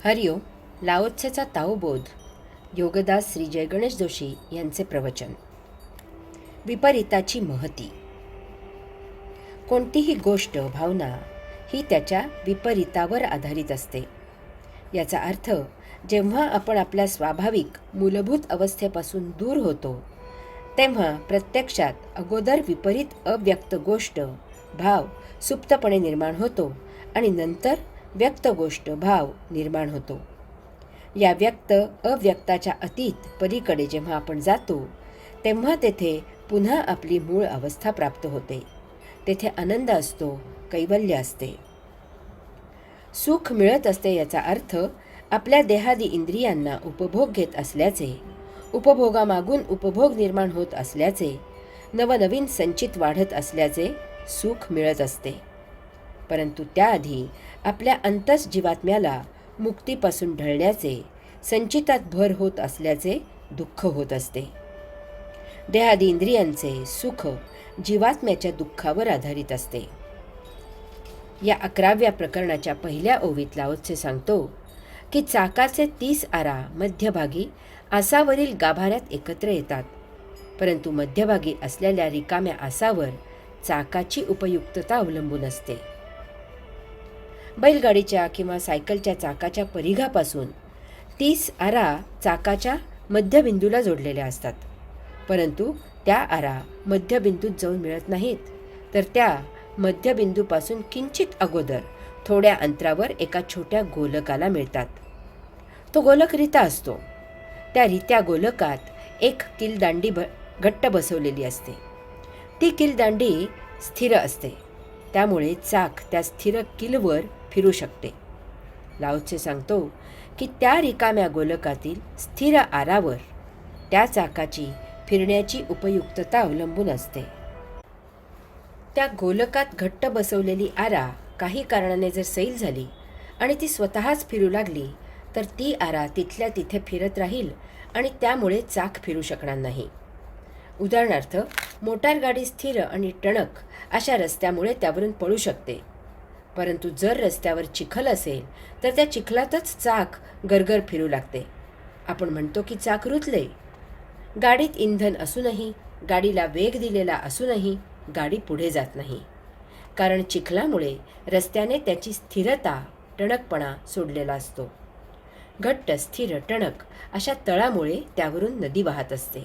हरिओम. लाओत्सेचा ताओबोध. योगदास श्री जय गणेश जोशी यांचे प्रवचन. विपरीताची महती. कोणतीही गोष्ट, भावना ही त्याच्या विपरीतावर आधारित असते. याचा अर्थ जेव्हा आपण आपल्या स्वाभाविक मूलभूत अवस्थेपासून दूर होतो तेव्हा प्रत्यक्षात अगोदर विपरीत अव्यक्त गोष्ट, भाव सुप्तपणे निर्माण होतो आणि नंतर व्यक्त गोष्ट, भाव निर्माण होतो. या व्यक्त अव्यक्ताच्या अतीत पलीकडे जेव्हा आपण जातो तेव्हा तेथे पुन्हा आपली मूळ अवस्था प्राप्त होते. तेथे आनंद असतो, कैवल्य असते, सुख मिळत असते. याचा अर्थ आपल्या देहादी इंद्रियांना उपभोग घेत असल्याचे, उपभोगामागून उपभोग निर्माण होत असल्याचे, नवनवीन संचित वाढत असल्याचे सुख मिळत असते. परंतु त्याआधी आपल्या अंतस जीवात्म्याला मुक्तीपासून ढळण्याचे, संचितात भर होत असल्याचे दुःख होत असते. देहादी इंद्रियांचे सुख जीवात्म्याच्या दुःखावर आधारित असते. या 11व्या प्रकरणाच्या पहिल्या ओवीत लाओत्से सांगतो की चाकाचे 30 आरा मध्यभागी आसावरील गाभाऱ्यात एकत्र येतात, परंतु मध्यभागी असलेल्या रिकाम्या आसावर चाकाची उपयुक्तता अवलंबून असते. बैलगाडीच्या किंवा सायकलच्या चाकाच्या परिघापासून 30 आरा चाकाच्या मध्यबिंदूला जोडलेल्या असतात, परंतु त्या आरा मध्यबिंदूत जाऊन मिळत नाहीत, तर त्या मध्यबिंदूपासून किंचित अगोदर थोड्या अंतरावर एका छोट्या गोलकाला मिळतात. तो गोलक रिता असतो. त्या रित्या गोलकात एक किलदांडी घट्ट बसवलेली असते. ती किलदांडी स्थिर असते, त्यामुळे चाक त्या स्थिर किलवर फिरू शकते. लाओत्से सांगतो की त्या रिकाम्या गोलकातील स्थिर आरावर त्या चाकाची फिरण्याची उपयुक्तता अवलंबून असते. त्या गोलकात घट्ट बसवलेली आरा काही कारणाने जर सैल झाली आणि ती स्वतःच फिरू लागली तर ती आरा तिथल्या तिथे फिरत राहील आणि त्यामुळे चाक फिरू शकणार नाही. उदाहरणार्थ, मोटारगाडी स्थिर आणि टणक अशा रस्त्यामुळे त्यावरून पळू शकते, परंतु जर रस्त्यावर चिखल असेल तर त्या चिखलातच चाक गरगर फिरू लागते. आपण म्हणतो की चाक रुतले. गाडीत इंधन असूनही, गाडीला वेग दिलेला असूनही गाडी पुढे जात नाही, कारण चिखलामुळे रस्त्याने त्याची स्थिरता, टणकपणा सोडलेला असतो. घट्ट, स्थिर, टणक अशा तळामुळे त्यावरून नदी वाहत असते.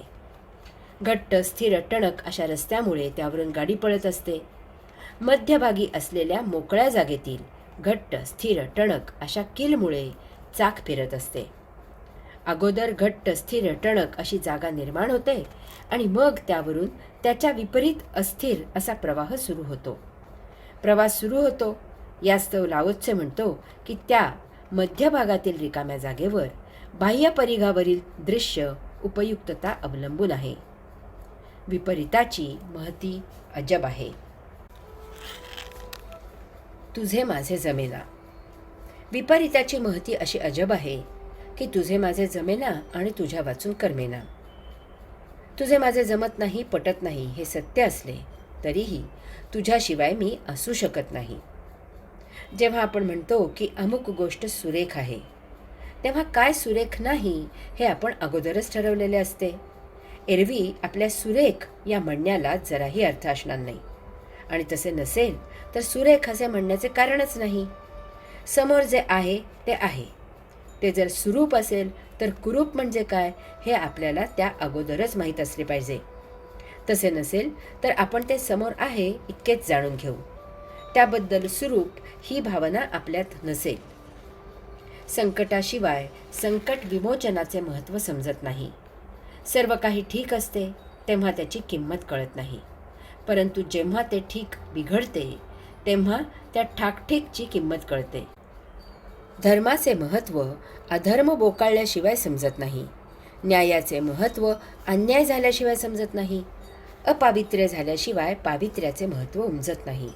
घट्ट, स्थिर, टणक अशा रस्त्यामुळे त्यावरून गाडी पळत असते. मध्यभागी असलेल्या मोकळ्या जागेतील घट्ट, स्थिर, टणक अशा किलमुळे चाक फिरत असते. अगोदर घट्ट, स्थिर, टणक अशी जागा निर्माण होते आणि मग त्यावरून त्याच्या विपरीत अस्थिर असा प्रवाह सुरू होतो. प्रवास सुरू होतो. यास्तव लाओत्से म्हणतो की त्या मध्यभागातील रिकाम्या जागेवर बाह्य परिघावरील दृश्य उपयुक्तता अवलंबून आहे. विपरीताची महती अजब आहे. तुझे माझे जमेना. विपरीताची महती अशी अजब आहे की तुझे माझे जमेना आणि तुझ्या वाचून करमेना. तुझे माझे जमत नाही, पटत नाही हे सत्य असले तरीही तुझ्याशिवाय मी असू शकत नाही. जेव्हा आपण म्हणतो की अमुक गोष्ट सुरेख आहे, तेव्हा काय सुरेख नाही हे आपण अगोदरच ठरवलेले असते. एरवी आपल्या सुरेख या म्हणण्याला जराही अर्थ असणार नाही, आणि तसे नसेल तर सुरेख असे म्हणण्याचे कारणच नाही. समोर जे आहे ते आहे. ते जर सुरूप असेल तर कुरूप म्हणजे काय हे आपल्याला त्या अगोदरच माहीत असले पाहिजे. तसे नसेल तर आपण ते समोर आहे इतकेच जाणून घेऊ. त्याबद्दल सुरूप ही भावना आपल्यात नसेल. संकटाशिवाय संकट विमोचनाचे महत्त्व समजत नाही. सर्व काही ठीक असते तेव्हा त्याची किंमत कळत नाही, परंतु जेव्हा ते ठीक बिघडते तेव्हा त्या ठाकठीकची किंमत कळते. धर्माचे महत्त्व अधर्म बोकाळल्याशिवाय समजत नाही. न्यायाचे महत्त्व अन्याय झाल्याशिवाय समजत नाही. अपावित्र्य झाल्याशिवाय पावित्र्याचे महत्त्व उमजत नाही.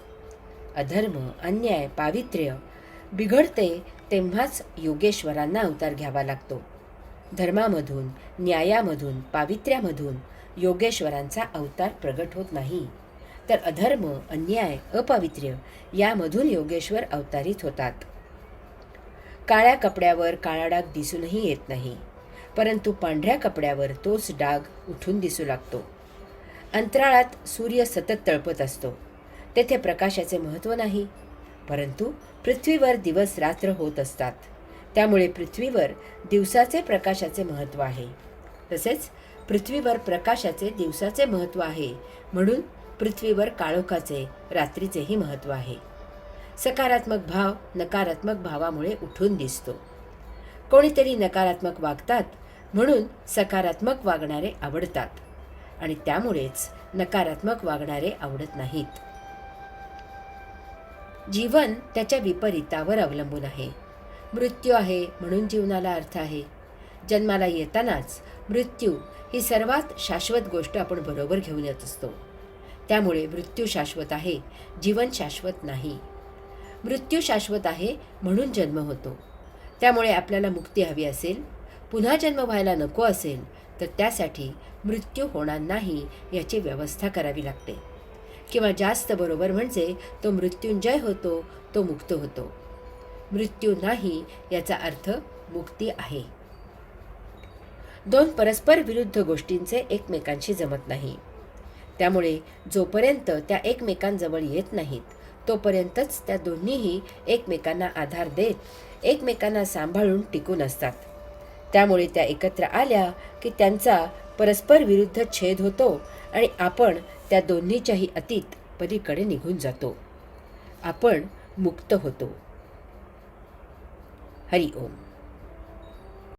अधर्म, अन्याय, पावित्र्य बिघडते तेव्हाच योगेश्वरांना अवतार घ्यावा लागतो. धर्मामधून, न्यायामधून, पावित्र्यामधून योगेश्वरांचा अवतार प्रगट होत नाही, तर अधर्म, अन्याय, अपावित्र्य यामधून योगेश्वर अवतारित होतात. काळ्या कपड्यावर काळा डाग दिसूनही येत नाही, परंतु पांढऱ्या कपड्यावर तोच डाग उठून दिसू लागतो. अंतराळात सूर्य सतत तळपत असतो. तेथे प्रकाशाचे महत्त्व नाही, परंतु पृथ्वीवर दिवस रात्र होत असतात. त्यामुळे पृथ्वीवर दिवसाचे प्रकाशाचे महत्त्व आहे. तसेच पृथ्वीवर प्रकाशाचे दिवसाचे महत्त्व आहे, म्हणून पृथ्वीवर काळोखाचे रात्रीचेही महत्त्व आहे. सकारात्मक भाव नकारात्मक भावामुळे उठून दिसतो. कोणीतरी नकारात्मक वागतात, म्हणून सकारात्मक वागणारे आवडतात आणि त्यामुळेच नकारात्मक वागणारे आवडत नाहीत. जीवन त्याच्या विपरीतावर अवलंबून आहे. मृत्यू आहे म्हणून जीवनाला अर्थ आहे. जन्माला येतानाच मृत्यू ही सर्वात शाश्वत गोष्ट आपण बरोबर घेऊन येत असतो. त्यामुळे मृत्यू शाश्वत आहे, जीवन शाश्वत नाही. मृत्यू शाश्वत आहे म्हणून जन्म होतो. त्यामुळे आपल्याला मुक्ती हवी असेल, पुन्हा जन्म व्हायला नको असेल, तर त्यासाठी मृत्यू होणार नाही याची व्यवस्था करावी लागते. किंवा जास्त बरोबर म्हणजे तो मृत्युंजय होतो, तो मुक्त होतो. मृत्यू नाही याचा अर्थ मुक्ती आहे. दोन परस्पर विरुद्ध गोष्टींचे एकमेकांशी जमत नाही. त्यामुळे जोपर्यंत त्या एकमेकांजवळ येत नाहीत, तोपर्यंतच त्या दोन्हीही एकमेकांना आधार देत एकमेकांना सांभाळून टिकून असतात. त्यामुळे त्या एकत्र आल्या की त्यांचा परस्पर विरुद्ध छेद होतो आणि आपण त्या दोन्हीच्याही अतीत पलीकडे निघून जातो. आपण मुक्त होतो. हरि ओम.